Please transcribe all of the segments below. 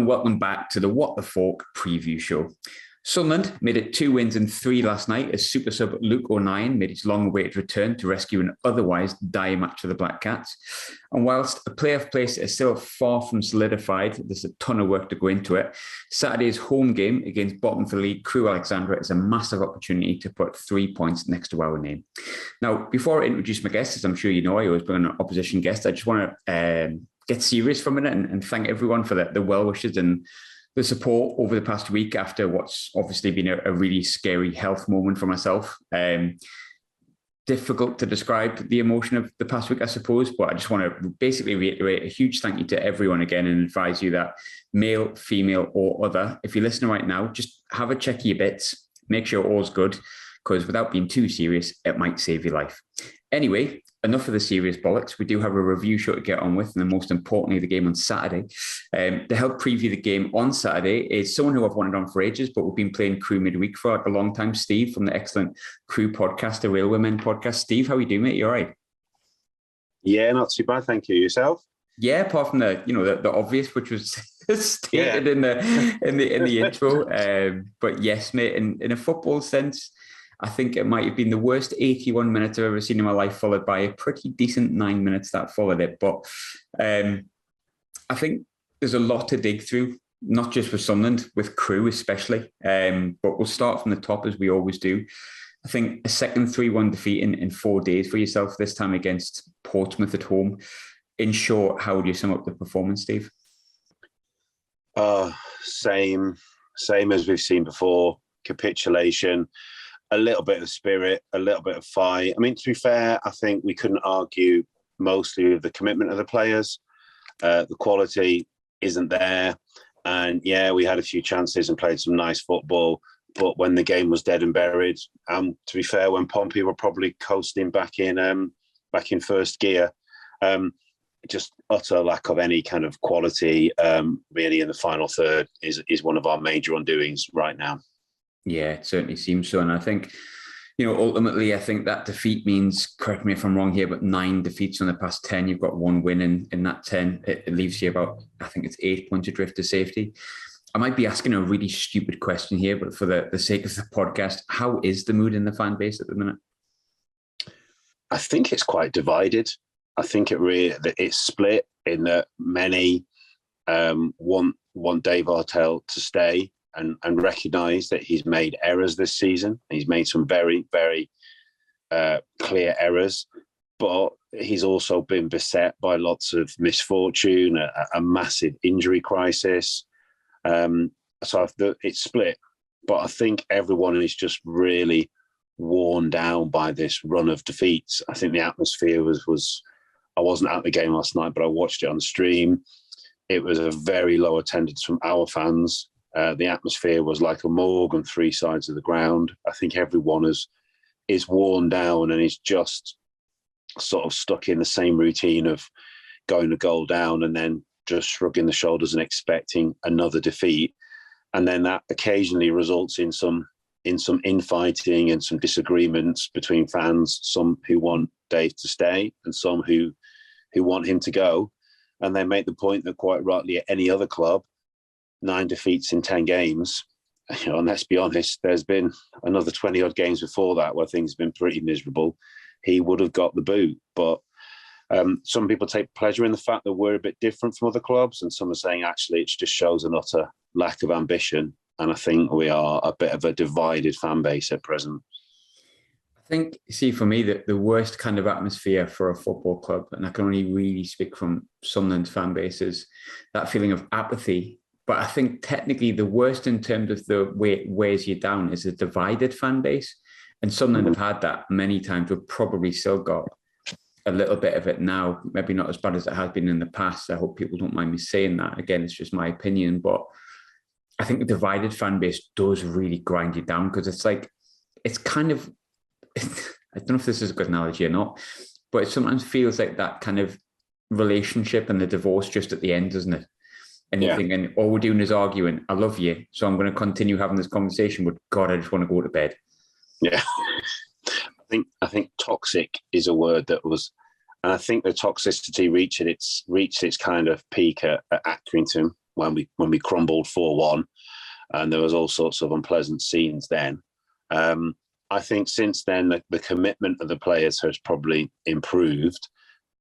and welcome back to the What the Falk preview show. Sunderland made it 2 wins and 3 last night as super sub Luke O'Nien made his long-awaited return to rescue an otherwise dire match for the Black Cats. And whilst a playoff place is still far from solidified, there's a ton of work to go into it. Saturday's home game against bottom of the league Crewe Alexandra is a massive opportunity to put 3 points next to our name. Now, before I introduce my guests, as I'm sure you know, I always bring an opposition guest. I just want to get serious for a minute and thank everyone for the well wishes and the support over the past week after what's obviously been a really scary health moment for myself. Difficult to describe the emotion of the past week, I suppose, but I just want to basically reiterate a huge thank you to everyone again and advise you that male, female or other, if you're listening right now, just have a check of your bits, make sure all's good, because without being too serious, it might save your life. Anyway, enough of the serious bollocks. We do have a review show to get on with, and then most importantly, the game on Saturday. To help preview the game on Saturday is someone who I've wanted on for ages, but we've been playing Crewe midweek for like a long time, Steve, from the excellent Crewe podcast, the Railwayman Podcast. Steve, how are you doing, mate? You all right? Yeah, not too bad, thank you. Yourself? Yeah, apart from the obvious, which was stated in the intro. But yes, mate, in a football sense, I think it might have been the worst 81 minutes I've ever seen in my life, followed by a pretty decent 9 minutes that followed it. But I think there's a lot to dig through, not just with Sunderland, with Crewe especially. But we'll start from the top as we always do. I think a second 3-1 defeat in 4 days for yourself, this time against Portsmouth at home. In short, how would you sum up the performance, Steve? Same as we've seen before. Capitulation. A little bit of spirit, a little bit of fight. I mean, to be fair, I think we couldn't argue mostly with the commitment of the players. The quality isn't there. And yeah, we had a few chances and played some nice football. But when the game was dead and buried, to be fair, when Pompey were probably coasting back in first gear, just utter lack of any kind of quality really in the final third is one of our major undoings right now. Yeah, it certainly seems so. And I think, ultimately, I think that defeat means, correct me if I'm wrong here, but 9 defeats on the past 10. You've got 1 win in that 10. It leaves you about, I think it's 8 points adrift to safety. I might be asking a really stupid question here, but for the sake of the podcast, how is the mood in the fan base at the minute? I think it's quite divided. I think it's split in that many want David Artell to stay and recognise that he's made errors this season. He's made some very, very clear errors, but he's also been beset by lots of misfortune, a massive injury crisis. So it's split, but I think everyone is just really worn down by this run of defeats. I think the atmosphere was I wasn't at the game last night, but I watched it on the stream. It was a very low attendance from our fans. The atmosphere was like a morgue on 3 sides of the ground. I think everyone is worn down and is just sort of stuck in the same routine of going a goal down and then just shrugging the shoulders and expecting another defeat. And then that occasionally results in some infighting and some disagreements between fans, some who want Dave to stay and some who want him to go. And they make the point that quite rightly at any other club, 9 defeats in 10 games, and let's be honest, there's been another 20 odd games before that where things have been pretty miserable. He would have got the boot. But some people take pleasure in the fact that we're a bit different from other clubs, and some are saying actually it just shows an utter lack of ambition. And I think we are a bit of a divided fan base at present. I think, see, for me, the worst kind of atmosphere for a football club, and I can only really speak from Sunderland's fan base, is that feeling of apathy. But I think technically the worst in terms of the way it wears you down is a divided fan base. And Sunderland have had that many times. We've probably still got a little bit of it now, maybe not as bad as it has been in the past. I hope people don't mind me saying that. Again, it's just my opinion. But I think the divided fan base does really grind you down because it's kind of, I don't know if this is a good analogy or not, but it sometimes feels like that kind of relationship and the divorce just at the end, doesn't it? And you're thinking, all we're doing is arguing. I love you, so I'm going to continue having this conversation, but God, I just want to go to bed. Yeah. I think toxic is a word that was, and I think the toxicity reached its kind of peak at Accrington. when we crumbled 4-1, and there was all sorts of unpleasant scenes then. I think since then the commitment of the players has probably improved,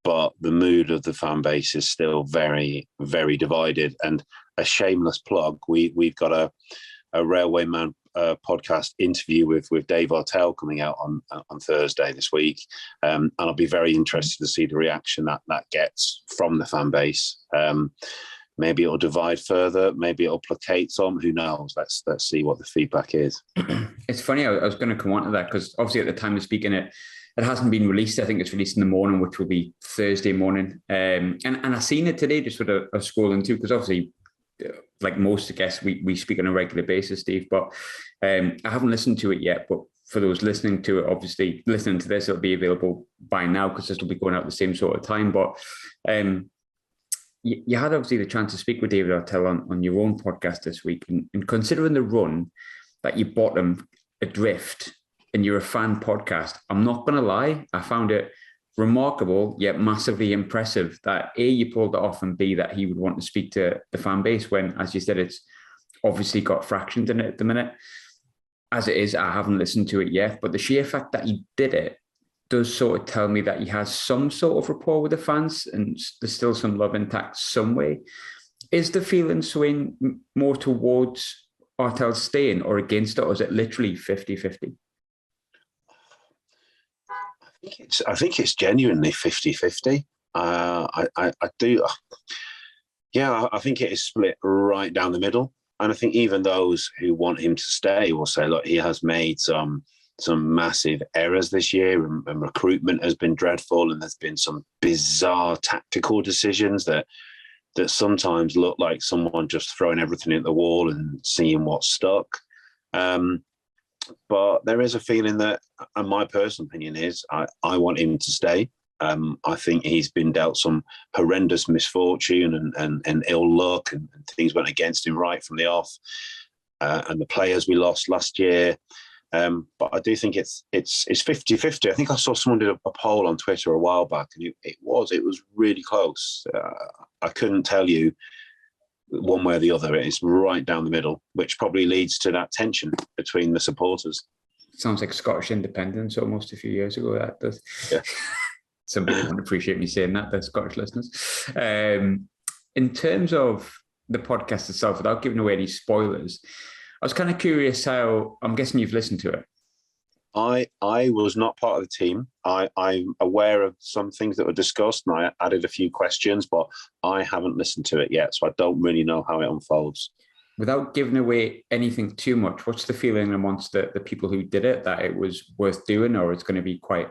but the mood of the fan base is still very, very divided. And a shameless plug, we've got a Railwayman podcast interview with David Artell coming out on Thursday this week, and I'll be very interested to see the reaction that gets from the fan base. Maybe it'll divide further, maybe it'll placate some, who knows. Let's see what the feedback is. It's funny, I was going to come on to that, because obviously at the time of speaking, it hasn't been released. I think it's released in the morning, which will be Thursday morning. And I seen it today, just sort of scrolling too, because obviously, like most guests, we speak on a regular basis, Steve, but I haven't listened to it yet. But for those listening to it, obviously listening to this, it'll be available by now, because this will be going out at the same sort of time. But you had obviously the chance to speak with David Artell on your own podcast this week, and considering the run that you bottom adrift and you're a fan podcast, I'm not going to lie, I found it remarkable yet massively impressive that A, you pulled it off, and B, that he would want to speak to the fan base when, as you said, it's obviously got fractions in it at the minute. As it is, I haven't listened to it yet, but the sheer fact that he did it does sort of tell me that he has some sort of rapport with the fans and there's still some love intact some way. Is the feeling swaying more towards Artell staying or against it, or is it literally 50-50? I think it's genuinely 50-50. I do. Yeah, I think it is split right down the middle. And I think even those who want him to stay will say, look, he has made some massive errors this year, and recruitment has been dreadful, and there's been some bizarre tactical decisions that sometimes look like someone just throwing everything at the wall and seeing what stuck. But there is a feeling that, and my personal opinion is, I want him to stay. I think he's been dealt some horrendous misfortune and ill luck, and things went against him right from the off. And the players we lost last year. But I do think it's 50-50. I think I saw someone did a poll on Twitter a while back, and it was really close. I couldn't tell you one way or the other. It's right down the middle, which probably leads to that tension between the supporters. Sounds like Scottish independence almost a few years ago. That does. Yeah. Some people won't appreciate me saying that, the Scottish listeners. In terms of the podcast itself, without giving away any spoilers, I was kind of curious how, I'm guessing you've listened to it. I was not part of the team. I'm aware of some things that were discussed, and I added a few questions, but I haven't listened to it yet, so I don't really know how it unfolds. Without giving away anything too much, what's the feeling amongst the people who did it, that it was worth doing, or it's going to be quite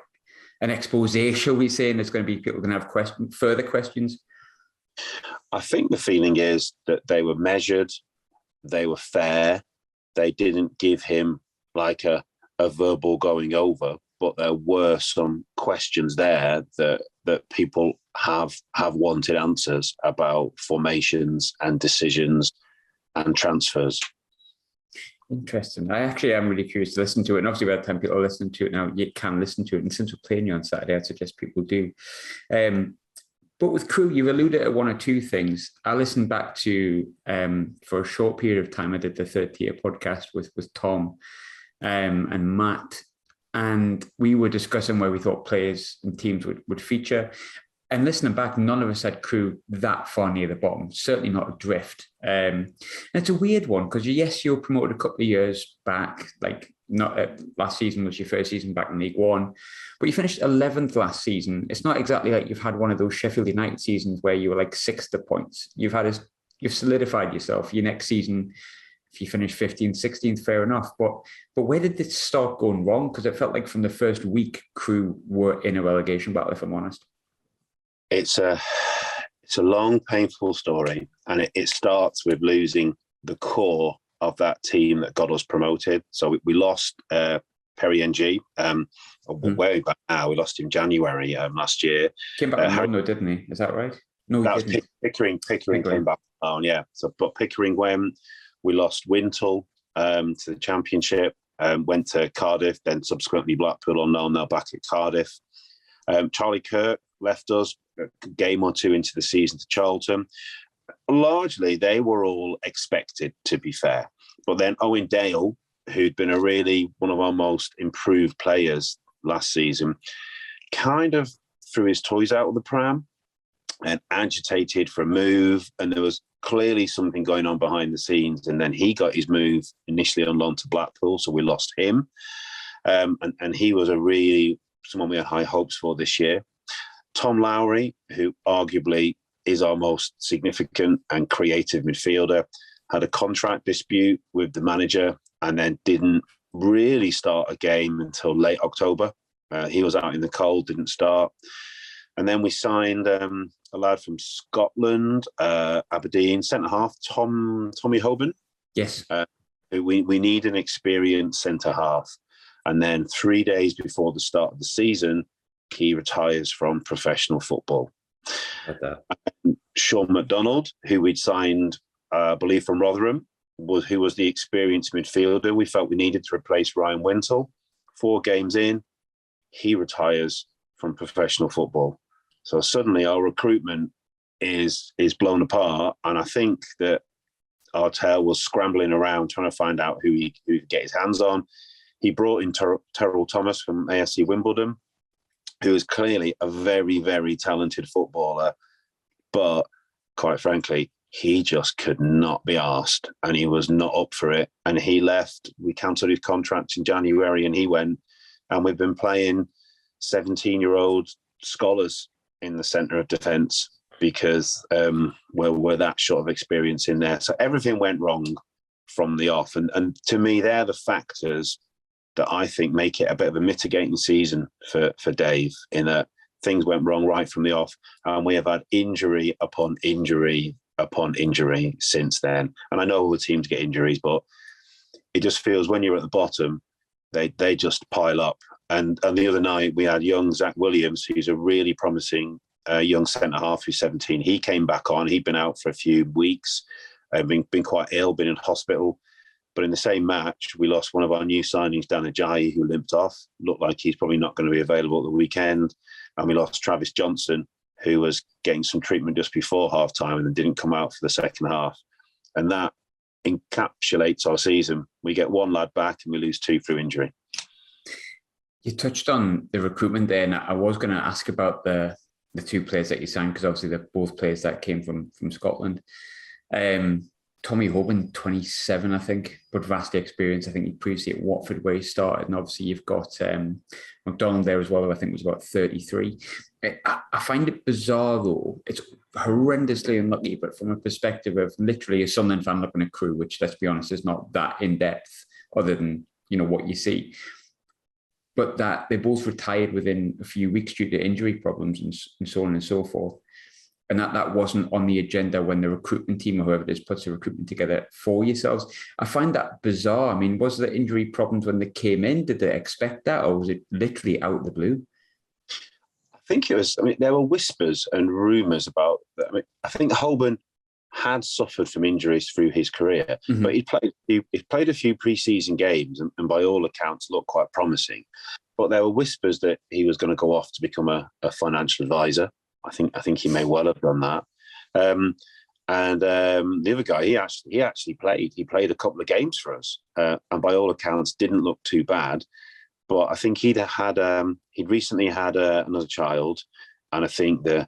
an expose, shall we say, and there's going to be people going to have further questions? I think the feeling is that they were measured, they were fair, they didn't give him like a verbal going over, but there were some questions there that people have wanted answers about formations and decisions and transfers. Interesting. I actually am really curious to listen to it. And obviously by the time people are listening to it now, you can listen to it. And since we're playing you on Saturday, I'd suggest people do. But with Crewe, you've alluded to one or two things. I listened back to, for a short period of time, I did the Third Tier podcast with Tom and Matt, and we were discussing where we thought players and teams would feature. And listening back, none of us had Crewe that far near the bottom, certainly not adrift. And it's a weird one, because yes, you were promoted a couple of years back, like not last season was your first season back in League One, but you finished 11th last season. It's not exactly like you've had one of those Sheffield United seasons where you were like 6th to points. You've solidified yourself. Your next season, if you finish 15th, 16th, fair enough. But where did this start going wrong? Because it felt like from the first week, Crewe were in a relegation battle, if I'm honest. It's a long, painful story, and it starts with losing the core of that team that got us promoted. So we lost Perry NG way back now. We lost him January last year. Came back on loan, didn't he? Is that right? No, that was Pickering came back on, yeah. So, but Pickering went. We lost Wintle to the Championship. Went to Cardiff, then subsequently Blackpool on loan. Now back at Cardiff. Charlie Kirk left us a game or two into the season to Charlton. largely they were all expected, to be fair. But then Owen Dale, who'd been one of our most improved players last season, kind of threw his toys out of the pram and agitated for a move. And there was clearly something going on behind the scenes. And then he got his move initially on loan to Blackpool, so we lost him. And he was someone we had high hopes for this year. Tom Lowry, who arguably is our most significant and creative midfielder, had a contract dispute with the manager and then didn't really start a game until late October. He was out in the cold, didn't start. And then we signed a lad from Scotland, Aberdeen, centre-half, Tommy Hoban. Yes. We need an experienced centre-half. And then 3 days before the start of the season, he retires from professional football. Like that. Sean McDonald, who we'd signed, I believe, from Rotherham, who was the experienced midfielder we felt we needed to replace Ryan Wintle. 4 games in, he retires from professional football. So suddenly our recruitment is blown apart. And I think that Artell was scrambling around trying to find out who he could get his hands on. He brought in Terrell Thomas from AFC Wimbledon, who is clearly a very, very talented footballer. But quite frankly, he just could not be asked, and he was not up for it. And he left. We cancelled his contract in January and he went. And we've been playing 17-year-old scholars in the centre of defence because we're that short of experience in there. So everything went wrong from the off. And to me, they're the factors that I think make it a bit of a mitigating season for Dave, in that things went wrong right from the off. And we have had injury upon injury upon injury since then. And I know all the teams get injuries, but it just feels when you're at the bottom, they just pile up. And the other night we had young Zach Williams, who's a really promising young centre-half who's 17. He came back on. He'd been out for a few weeks, been quite ill, been in hospital. But in the same match, we lost one of our new signings, Dan Ajayi, who limped off. Looked like he's probably not going to be available at the weekend. And we lost Travis Johnson, who was getting some treatment just before half-time and then didn't come out for the second half. And that encapsulates our season. We get one lad back and we lose 2 through injury. You touched on the recruitment there, and I was going to ask about the 2 players that you signed, because obviously they're both players that came from Scotland. Tommy Hoban, 27, I think, but vastly experienced. I think he previously at Watford where he started, and obviously you've got McDonald there as well, who I think was about 33. I find it bizarre though. It's horrendously unlucky, but from a perspective of literally a Sunderland fan looking at Crewe, which, let's be honest, is not that in depth other than, what you see. But that they both retired within a few weeks due to injury problems and so on and so forth. And that wasn't on the agenda when the recruitment team or whoever it is puts a recruitment together for yourselves. I find that bizarre. I mean, was there injury problems when they came in? Did they expect that, or was it literally out of the blue? I think it was, there were whispers and rumours about that. I think Hoban had suffered from injuries through his career, but he played a few pre-season games and by all accounts looked quite promising. But there were whispers that he was going to go off to become a financial advisor. I think he may well have done that. And the other guy, he actually played. He played a couple of games for us, and by all accounts, didn't look too bad. But I think he'd recently had another child, and I think the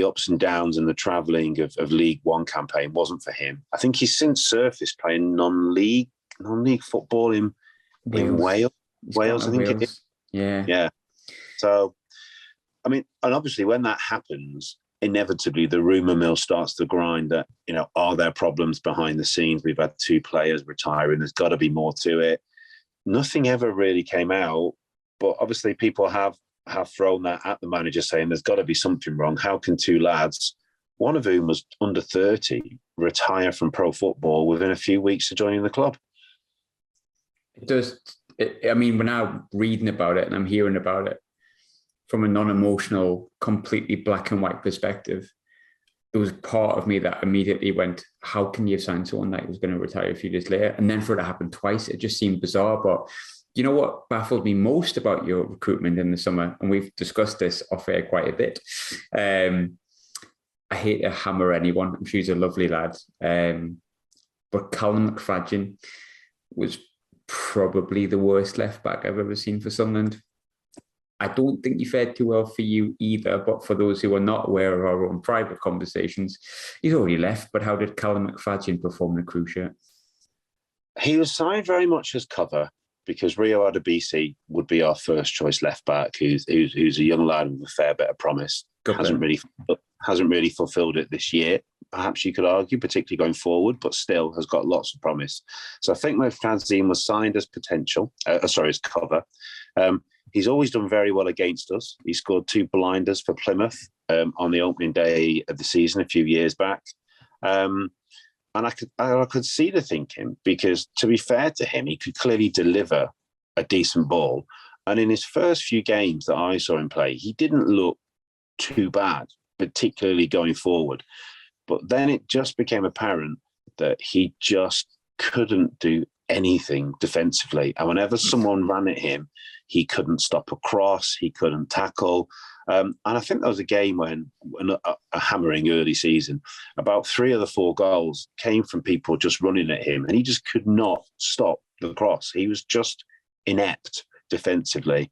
ups and downs and the travelling of League One campaign wasn't for him. I think he's since surfaced playing non-league football in Wales. Wales, I think it is. Yeah. So, and obviously when that happens, inevitably the rumour mill starts to grind that, are there problems behind the scenes? We've had 2 players retiring. There's got to be more to it. Nothing ever really came out, but obviously people have thrown that at the manager saying there's got to be something wrong. How can 2 lads, one of whom was under 30, retire from pro football within a few weeks of joining the club? It does. We're now reading about it and I'm hearing about it from a non-emotional, completely black and white perspective. There was part of me that immediately went, how can you sign someone that was going to retire a few days later? And then for it to happen twice, it just seemed bizarre. But you know what baffled me most about your recruitment in the summer, and we've discussed this off air quite a bit, I hate to hammer anyone. I'm sure he's a lovely lad. But Callum McFadden was probably the worst left back I've ever seen for Sunderland. I don't think he fared too well for you either, but for those who are not aware of our own private conversations, he's already left. But how did Callum McFadden perform in the Crewe shirt? He was signed very much as cover because Rio Adebisi would be our first choice left back, who's a young lad with a fair bit of promise. Hasn't really fulfilled it this year, perhaps you could argue, particularly going forward, but still has got lots of promise. So I think McFadden was signed as as cover. He's always done very well against us. He scored 2 blinders for Plymouth on the opening day of the season a few years back. And I could see the thinking, because to be fair to him, he could clearly deliver a decent ball. And in his first few games that I saw him play, he didn't look too bad, particularly going forward. But then it just became apparent that he just couldn't do anything defensively. And whenever someone ran at him, he couldn't stop a cross, he couldn't tackle. And I think there was a game when a hammering early season, about 3 of the 4 goals came from people just running at him, and he just could not stop the cross. He was just inept defensively.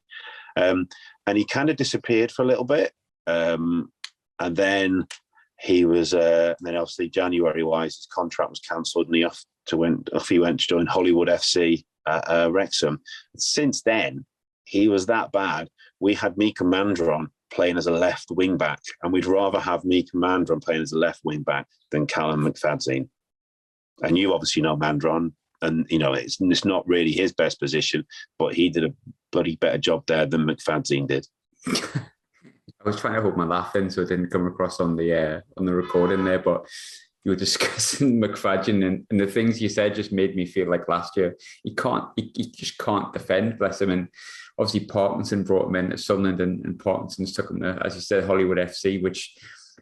And he kind of disappeared for a little bit. And then he was, then obviously January-wise, his contract was cancelled, and he went to join Hollywood FC at Wrexham. Since then, he was that bad. We had Mika Mandron playing as a left wing back, and we'd rather have Mika Mandron playing as a left wing back than Callum McFadden. And you obviously know Mandron, and it's not really his best position, but he did a bloody better job there than McFadden did. I was trying to hold my laugh in so it didn't come across on the recording there, but you were discussing McFadden, and the things you said just made me feel like last year he just can't defend, bless him. And obviously Parkinson brought him in at Sunderland, and Parkinson's took him to, as you said, Hollywood FC, which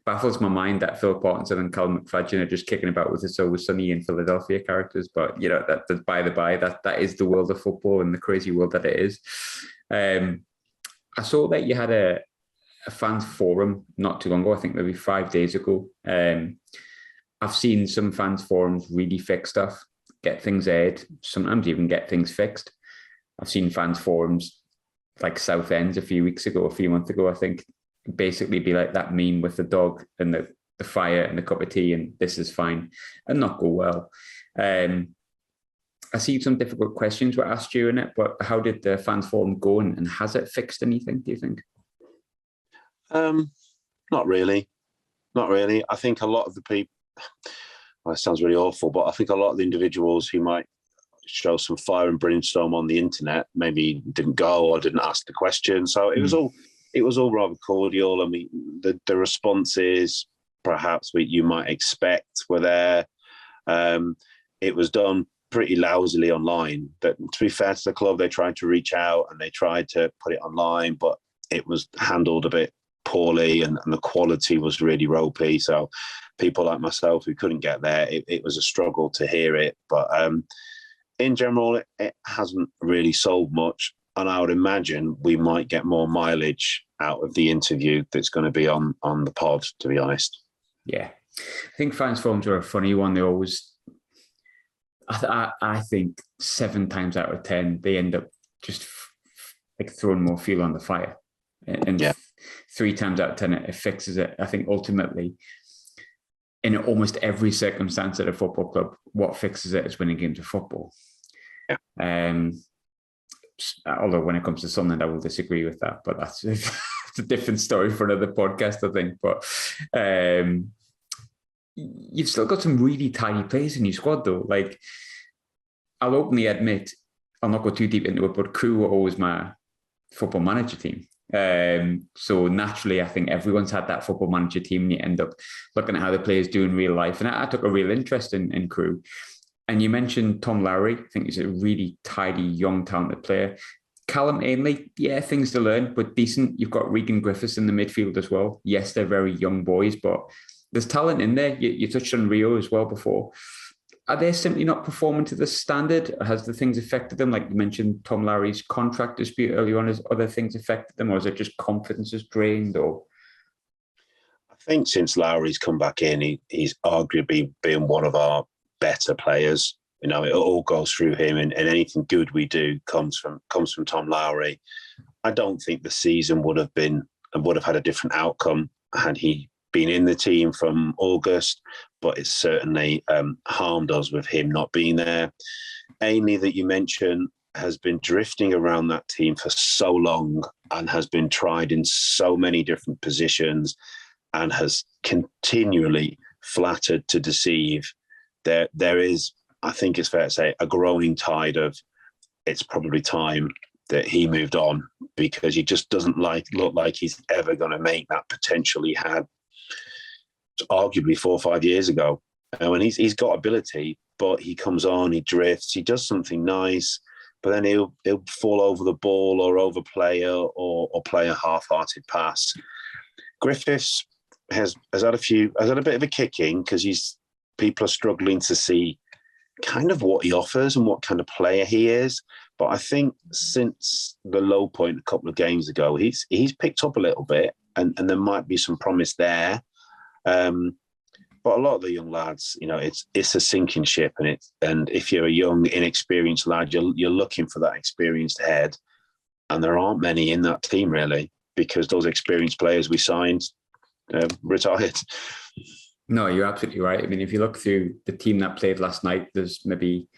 baffles my mind that Phil Parkinson and Callum McFadden are just kicking about with the So Was Sunny in Philadelphia characters. But that's by the by, that is the world of football and the crazy world that it is. I saw that you had a fans forum not too long ago, I think maybe 5 days ago. I've seen some fans forums really fix stuff, get things aired, sometimes even get things fixed. I've seen fans forums like Southend a few months ago, I think, basically be like that meme with the dog and the fire and the cup of tea and this is fine, and not go well. I see some difficult questions were asked you in it, but how did the fans forum go, and has it fixed anything, do you think? Not really. I think a lot of the people, well, it sounds really awful, but I think a lot of the individuals who might show some fire and brimstone on the internet maybe didn't go or didn't ask the question. So it was all rather cordial. I mean, the responses perhaps you might expect were there. It was done pretty lousily online. But to be fair to the club, they tried to reach out and they tried to put it online, but it was handled a bit poorly, and the quality was really ropey. So people like myself who couldn't get there, it was a struggle to hear it. But in general, it hasn't really sold much. And I would imagine we might get more mileage out of the interview that's going to be on the pod, to be honest. Yeah. I think fans forums are a funny one. They always, I think 7 times out of 10, they end up just like throwing more fuel on the fire. And yeah. 3 times out of 10, it fixes it. I think ultimately, in almost every circumstance at a football club, what fixes it is winning games of football. Yeah. Although when it comes to Sunderland, I will disagree with that, but that's it's a different story for another podcast, I think. But you've still got some really tiny players in your squad, though. Like, I'll openly admit, I'll not go too deep into it, but Crewe were always my football manager team. So naturally, I think everyone's had that football manager team, and you end up looking at how the players do in real life. And I took a real interest in Crewe. And you mentioned Tom Lowry. I think he's a really tidy, young, talented player. Callum Ainley, yeah, things to learn, but decent. You've got Regan Griffiths in the midfield as well. Yes, they're very young boys, but there's talent in there. You touched on Rio as well before. Are they simply not performing to the standard? Or has the things affected them? Like you mentioned, Tom Lowry's contract dispute earlier on. Has other things affected them? Or is it just confidence is drained? Or think since Lowry's come back in, he's arguably been one of our better players. You know, it all goes through him, and anything good we do comes from Tom Lowry. I don't think the season would have had a different outcome had he been in the team from August, but it's certainly harmed us with him not being there. Ainley, that you mentioned, has been drifting around that team for so long and has been tried in so many different positions and has continually flattered to deceive. There is, I think it's fair to say, a growing tide of it's probably time that he moved on, because he just doesn't look like he's ever going to make that potential he had arguably 4 or 5 years ago. And he's got ability, but he comes on, he drifts, he does something nice, but then he'll fall over the ball or overplay or play a half-hearted pass. Griffiths has had a bit of a kicking, because people are struggling to see kind of what he offers and what kind of player he is. But I think since the low point a couple of games ago, he's picked up a little bit, and there might be some promise there. But a lot of the young lads, you know, it's a sinking ship, and if you're a young, inexperienced lad, you're looking for that experienced head, and there aren't many in that team really, because those experienced players we signed retired. No, you're absolutely right. I mean, if you look through the team that played last night, there's maybe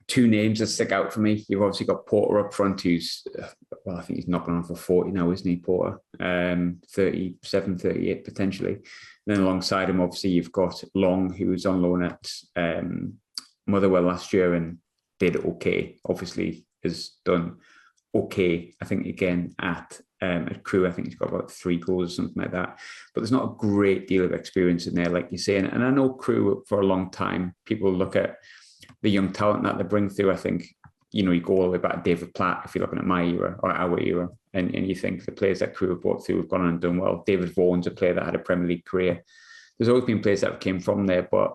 2 names that stick out for me. You've obviously got Porter up front, who's, well, I think he's knocking on for 40 now, isn't he, Porter? 37, 38 potentially. And then alongside him, obviously, you've got Long, who was on loan at Motherwell last year and did okay. Obviously, has done okay, I think, again, at Crewe. I think he's got about 3 goals or something like that. But there's not a great deal of experience in there, like you say. And I know Crewe for a long time, people look at the young talent that they bring through. I think, you know, you go all the way back to David Platt, if you're looking at my era or our era, and you think the players that Crewe have brought through have gone on and done well. David Vaughan's a player that had a Premier League career. There's always been players that came from there, but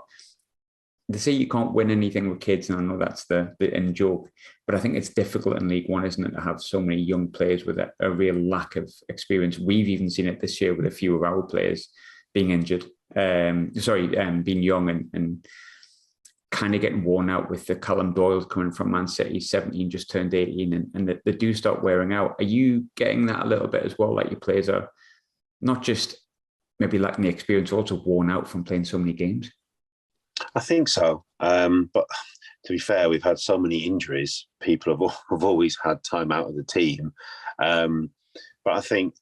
they say you can't win anything with kids, and I know that's the end joke, but I think it's difficult in League One, isn't it, to have so many young players with a real lack of experience. We've even seen it this year with a few of our players being injured, being young and kind of getting worn out, with the Callum Doyle coming from Man City, 17, just turned 18, and they do start wearing out. Are you getting that a little bit as well? Like your players are not just maybe lacking the experience, also worn out from playing so many games? I think so. But to be fair, we've had so many injuries. People have always had time out of the team. But I think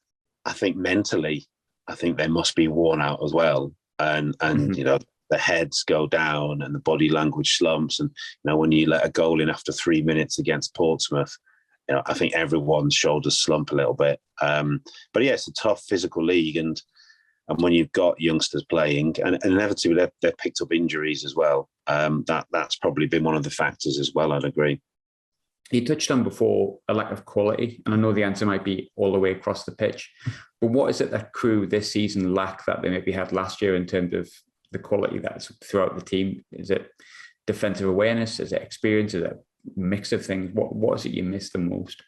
mentally, I think they must be worn out as well. And you know, the heads go down and the body language slumps. And, you know, when you let a goal in after 3 minutes against Portsmouth, you know, I think everyone's shoulders slump a little bit. But yeah, it's a tough physical league. And when you've got youngsters playing, and inevitably they've picked up injuries as well, that's probably been one of the factors as well, I'd agree. You touched on before a lack of quality, and I know the answer might be all the way across the pitch, but what is it that Crewe this season lack that they maybe had last year in terms of the quality that's throughout the team? Is it defensive awareness? Is it experience? Is it a mix of things? What is it you miss the most?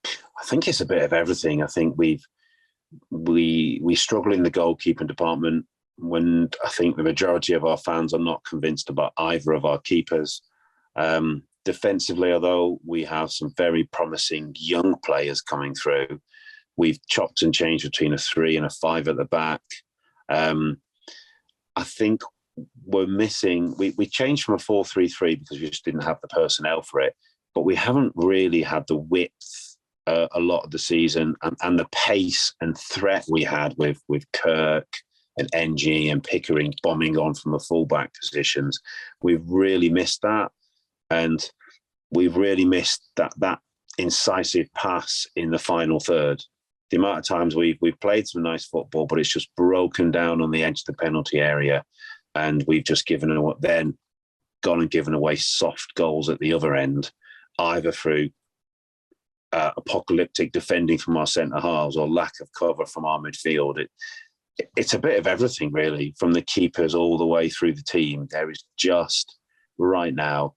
I think it's a bit of everything. I think we struggle in the goalkeeping department, when I think the majority of our fans are not convinced about either of our keepers. Defensively, although we have some very promising young players coming through, we've chopped and changed between a 3 and a 5 at the back. I think we're missing, we changed from a 4-3-3 because we just didn't have the personnel for it, but we haven't really had the width a lot of the season, and the pace and threat we had with Kirk and NG and Pickering bombing on from the fullback positions. We've really missed that, and we've really missed that incisive pass in the final third. The amount of times we've played some nice football, but it's just broken down on the edge of the penalty area, and we've just gone and given away soft goals at the other end, either through apocalyptic defending from our centre halves or lack of cover from our midfield. It's a bit of everything, really, from the keepers all the way through the team. There is just right now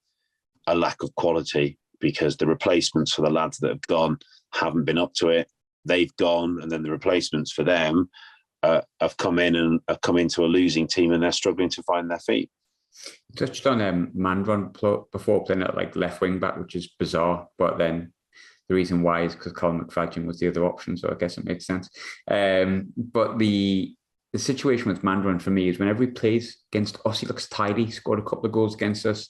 a lack of quality, because the replacements for the lads that have gone haven't been up to it. They've gone, and then the replacements for them have come into a losing team and they're struggling to find their feet. You touched on Mandron before playing at like left wing back, which is bizarre, but then the reason why is because Colin McFadden was the other option, so I guess it makes sense. But the situation with Mandron for me is whenever he plays against us, he looks tidy. He scored a couple of goals against us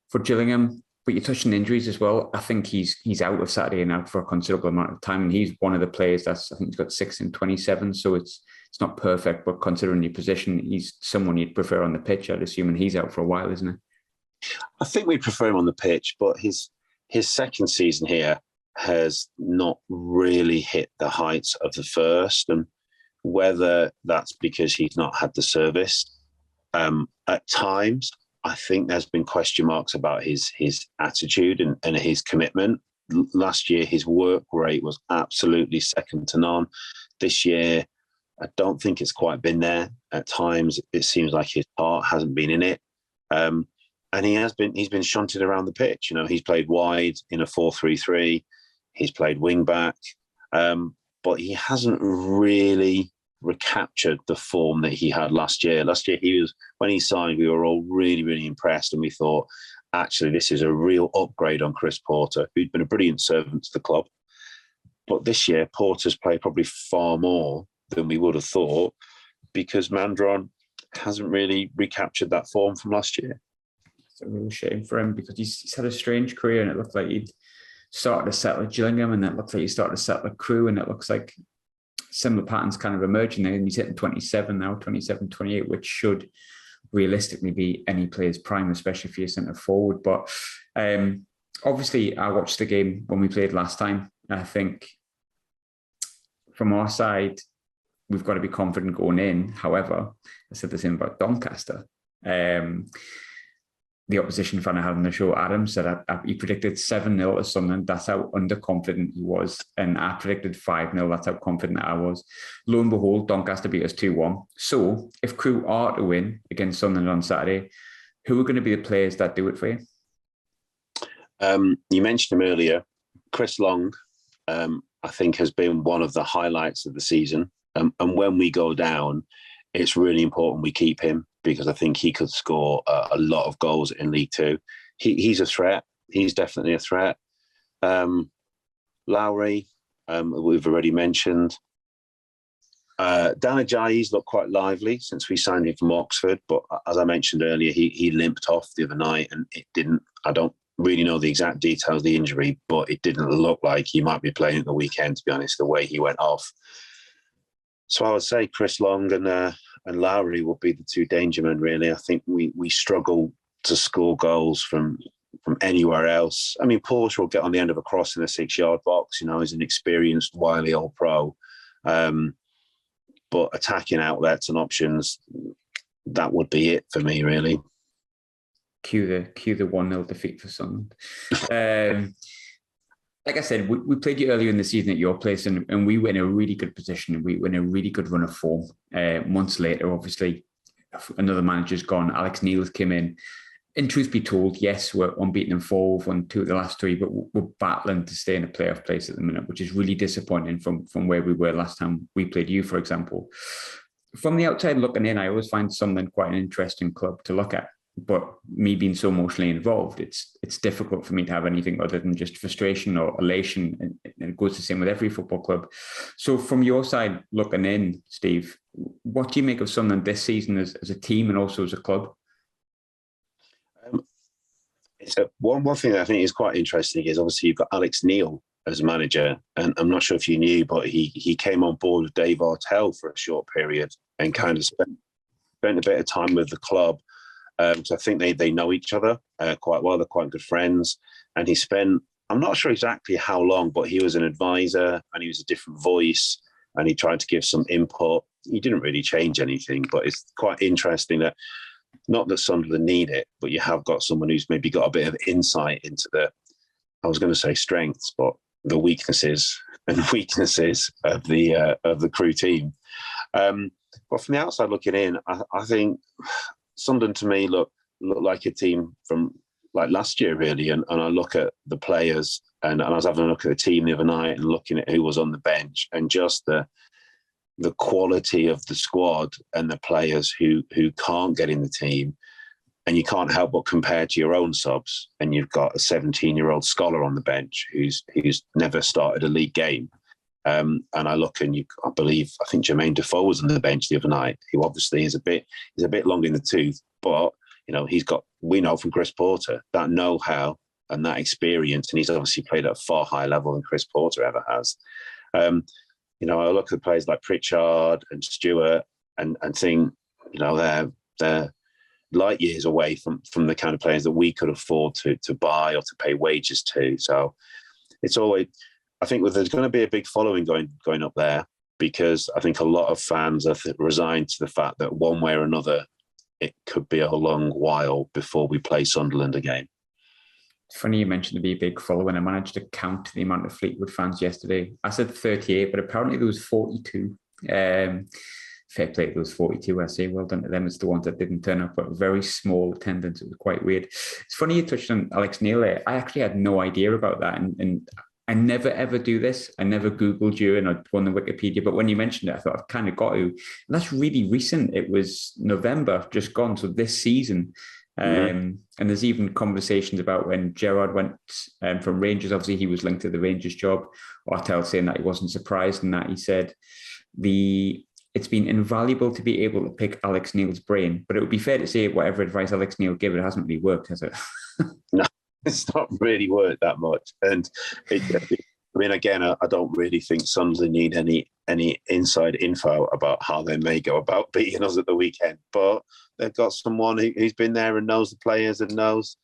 for Gillingham. But you're touching injuries as well. I think he's out of Saturday and out for a considerable amount of time. And he's one of the players I think he's got 6 in 27. So it's not perfect, but considering your position, he's someone you'd prefer on the pitch, I'd assume, and he's out for a while, isn't he? I think we'd prefer him on the pitch, but his second season here has not really hit the heights of the first. And whether that's because he's not had the service, at times, I think there's been question marks about his attitude and his commitment. Last year, his work rate was absolutely second to none. This year, I don't think it's quite been there. At times, it seems like his heart hasn't been in it. And he's been shunted around the pitch. You know, he's played wide in a 4-3-3. He's played wing back. But he hasn't really recaptured the form that he had last year. Last year, when he signed, we were all really, really impressed, and we thought, actually, this is a real upgrade on Chris Porter, who'd been a brilliant servant to the club. But this year, Porter's played probably far more than we would have thought, because Mandron hasn't really recaptured that form from last year. It's a real shame for him, because he's had a strange career, and it looked like he'd started to settle at Gillingham, and it looked like he started to settle at Crewe, and it looks like similar patterns kind of emerging there, and he's hitting 27 now, 27, 28, which should realistically be any player's prime, especially for your centre forward. But obviously, I watched the game when we played last time. I think from our side, we've got to be confident going in. However, I said the same about Doncaster. The opposition fan I had on the show, Adam, said he predicted 7-0 to Sunderland. That's how underconfident he was. And I predicted 5-0. That's how confident I was. Lo and behold, Doncaster beat us 2-1. So if Crewe are to win against Sunderland on Saturday, who are going to be the players that do it for you? You mentioned him earlier. Chris Long, I think, has been one of the highlights of the season. And when we go down, it's really important we keep him, because I think he could score a lot of goals in League Two. He's a threat. He's definitely a threat. Lowry, we've already mentioned. Dan Ajayi's looked quite lively since we signed him from Oxford, but as I mentioned earlier, he limped off the other night, and it didn't. I don't really know the exact details of the injury, but it didn't look like he might be playing at the weekend, to be honest, the way he went off. So I would say Chris Long and Lowry will be the two danger men, really. I think we struggle to score goals from anywhere else. I mean, Porter will get on the end of a cross in the 6-yard box. You know, he's an experienced, wily old pro. But attacking outlets and options, that would be it for me, really. Cue the 1-0 defeat for Sunderland. Like I said, we played you earlier in the season at your place, and we were in a really good position. We were in a really good run of form. Months later, obviously, another manager's gone. Alex Neil's came in. And truth be told, yes, we're unbeaten in 4, we've won 2 of the last 3, but we're battling to stay in a playoff place at the minute, which is really disappointing from where we were last time we played you, for example. From the outside looking in, I always find Sunderland quite an interesting club to look at. But me being so emotionally involved, it's difficult for me to have anything other than just frustration or elation. And it goes the same with every football club. So from your side looking in, Steve, what do you make of Sunderland this season as a team and also as a club? One thing that I think is quite interesting is obviously you've got Alex Neil as a manager, and I'm not sure if you knew, but he came on board with David Artell for a short period and kind of spent a bit of time with the club. So I think they know each other quite well. They're quite good friends. And he spent, I'm not sure exactly how long, but he was an advisor and he was a different voice and he tried to give some input. He didn't really change anything, but it's quite interesting that, not that Sunderland need it, but you have got someone who's maybe got a bit of insight into I was going to say strengths, but the weaknesses of the Crewe team. But from the outside looking in, I think Sunderland to me look like a team from like last year, really. And I look at the players, and I was having a look at the team the other night and looking at who was on the bench, and just the the quality of the squad and the players who can't get in the team, and you can't help but compare to your own subs, and you've got a 17-year-old scholar on the bench who's never started a league game. And I look and I think Jermaine Defoe was on the bench the other night, who obviously is a bit long in the tooth, but we know from Chris Porter that know-how and that experience, and he's obviously played at a far higher level than Chris Porter ever has. I look at players like Pritchard and Stewart and think, they're light years away from the kind of players that we could afford to buy or to pay wages to. So it's always, I think there's going to be a big following going up there, because I think a lot of fans are resigned to the fact that one way or another, it could be a long while before we play Sunderland again. It's funny you mentioned to be a big following. I managed to count the amount of Fleetwood fans yesterday. I said 38, but apparently there was 42. Fair play to those 42, I say. Well done to them. It's the ones that didn't turn up, but a very small attendance. It was quite weird. It's funny you touched on Alex Neil there. I actually had no idea about that. And I never, ever do this. I never Googled you and I'd run the Wikipedia. But when you mentioned it, I thought I've kind of got to. And that's really recent. It was November, just gone. So this season. And there's even conversations about when Gerrard went from Rangers. Obviously, he was linked to the Rangers job. Artell saying that he wasn't surprised, and that he said it's been invaluable to be able to pick Alex Neil's brain. But it would be fair to say whatever advice Alex Neil gave, it hasn't really worked, has it? No, it's not really worked that much. And again, I don't really think Sunderland need any inside info about how they may go about beating us at the weekend. But they've got someone who's been there and knows the players and knows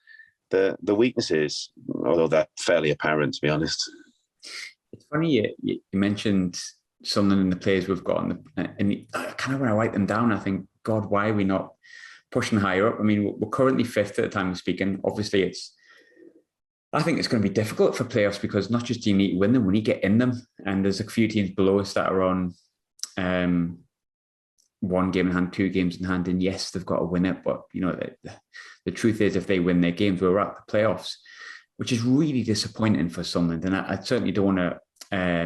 the weaknesses, although they're fairly apparent, to be honest. It's funny you mentioned Sunderland and the players we've got, and kind of when I write them down, I think, God, why are we not pushing higher up? I mean, we're currently fifth at the time of speaking. Obviously, I think it's going to be difficult for playoffs, because not just do you need to win them, we need to get in them. And there's a few teams below us that are on 1 game in hand, 2 games in hand. And yes, they've got to win it. But, the truth is, if they win their games, we're at the playoffs, which is really disappointing for Sunderland. And I certainly don't want to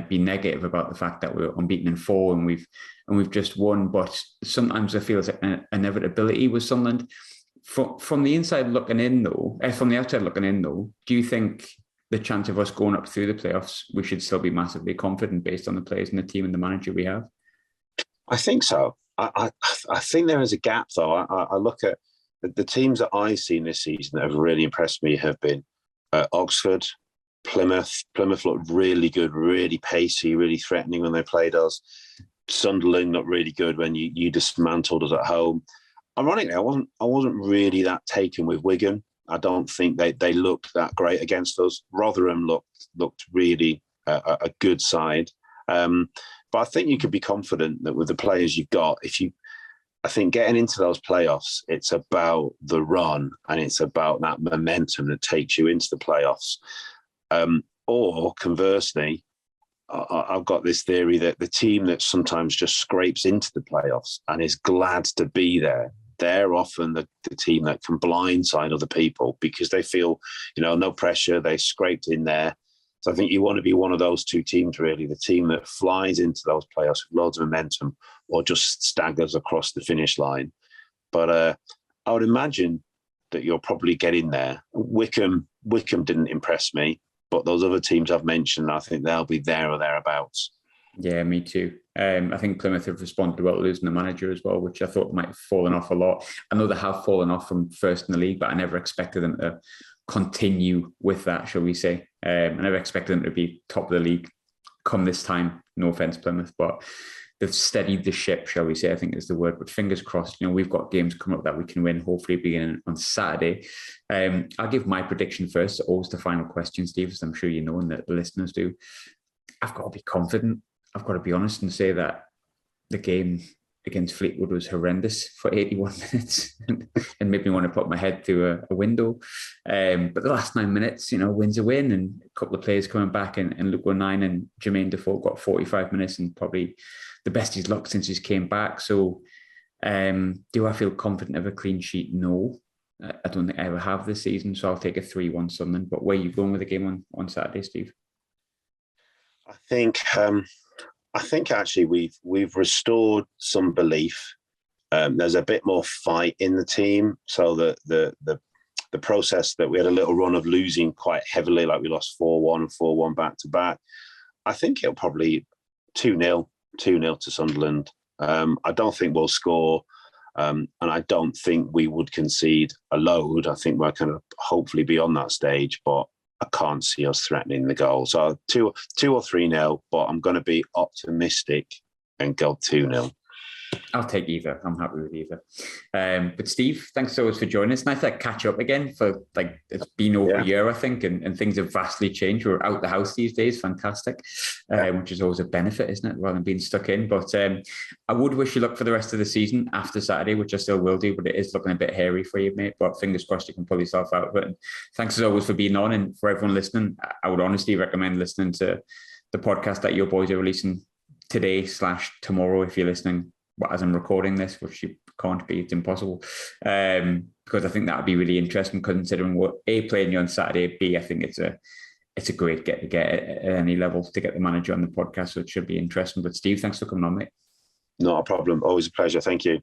be negative about the fact that we're unbeaten in 4 and we've just won. But sometimes I feel it's like an inevitability with Sunderland. From the inside looking in, though, from the outside looking in, though, do you think the chance of us going up through the playoffs, we should still be massively confident based on the players and the team and the manager we have? I think so. I think there is a gap, though. I look at the teams that I've seen this season that have really impressed me have been Oxford, Plymouth. Plymouth looked really good, really pacey, really threatening when they played us. Sunderland looked really good when you dismantled us at home. Ironically, I wasn't really that taken with Wigan. I don't think they looked that great against us. Rotherham looked really a good side. But I think you could be confident that with the players you've got, I think getting into those playoffs, it's about the run and it's about that momentum that takes you into the playoffs. Or conversely, I've got this theory that the team that sometimes just scrapes into the playoffs and is glad to be there, they're often the team that can blindside other people because they feel, no pressure, they scraped in there. So I think you want to be one of those two teams, really, the team that flies into those playoffs with loads of momentum or just staggers across the finish line. But I would imagine that you'll probably get in there. Wickham didn't impress me, but those other teams I've mentioned, I think they'll be there or thereabouts. Yeah, me too. I think Plymouth have responded well to losing the manager as well, which I thought might have fallen off a lot. I know they have fallen off from first in the league, but I never expected them to continue with that, shall we say. I never expected them to be top of the league come this time. No offence, Plymouth, but they've steadied the ship, shall we say, I think is the word. But fingers crossed, we've got games coming up that we can win, hopefully beginning on Saturday. I'll give my prediction first, always the final question, Steve, as I'm sure you know and that the listeners do. I've got to be confident. I've got to be honest and say that the game against Fleetwood was horrendous for 81 minutes and made me want to put my head through a window. But the last 9 minutes, win's a win, and a couple of players coming back and Luke O'Nien and Jermaine Defoe got 45 minutes and probably the best he's looked since he's came back. So do I feel confident of a clean sheet? No. I don't think I ever have this season, so I'll take a 3-1 Sunderland. But where are you going with the game on Saturday, Steve? I think I think actually we've restored some belief. There's a bit more fight in the team, so the process that we had a little run of losing quite heavily, like we lost 4-1, 4-1 back to back. I think it'll probably 2-0 to Sunderland. I don't think we'll score, and I don't think we would concede a load. I think we're kind of hopefully beyond that stage, but I can't see us threatening the goal. So 2 or 3-0, but I'm going to be optimistic and go 2-0. I'll take either. I'm happy with either. But Steve, thanks so much for joining us. Nice to catch up again for it's been over a year, I think, and things have vastly changed. We're out the house these days, fantastic, which is always a benefit, isn't it, rather than being stuck in. But I would wish you luck for the rest of the season after Saturday, which I still will do, but it is looking a bit hairy for you, mate. But fingers crossed you can pull yourself out of it. And thanks as always for being on, and for everyone listening, I would honestly recommend listening to the podcast that your boys are releasing today/tomorrow if you're listening as I'm recording this, which you can't be, it's impossible. Because I think that would be really interesting, considering what A, playing you on Saturday, B, I think it's a great get to get at any level to get the manager on the podcast, so it should be interesting. But Steve, thanks for coming on, mate. Not a problem. Always a pleasure. Thank you.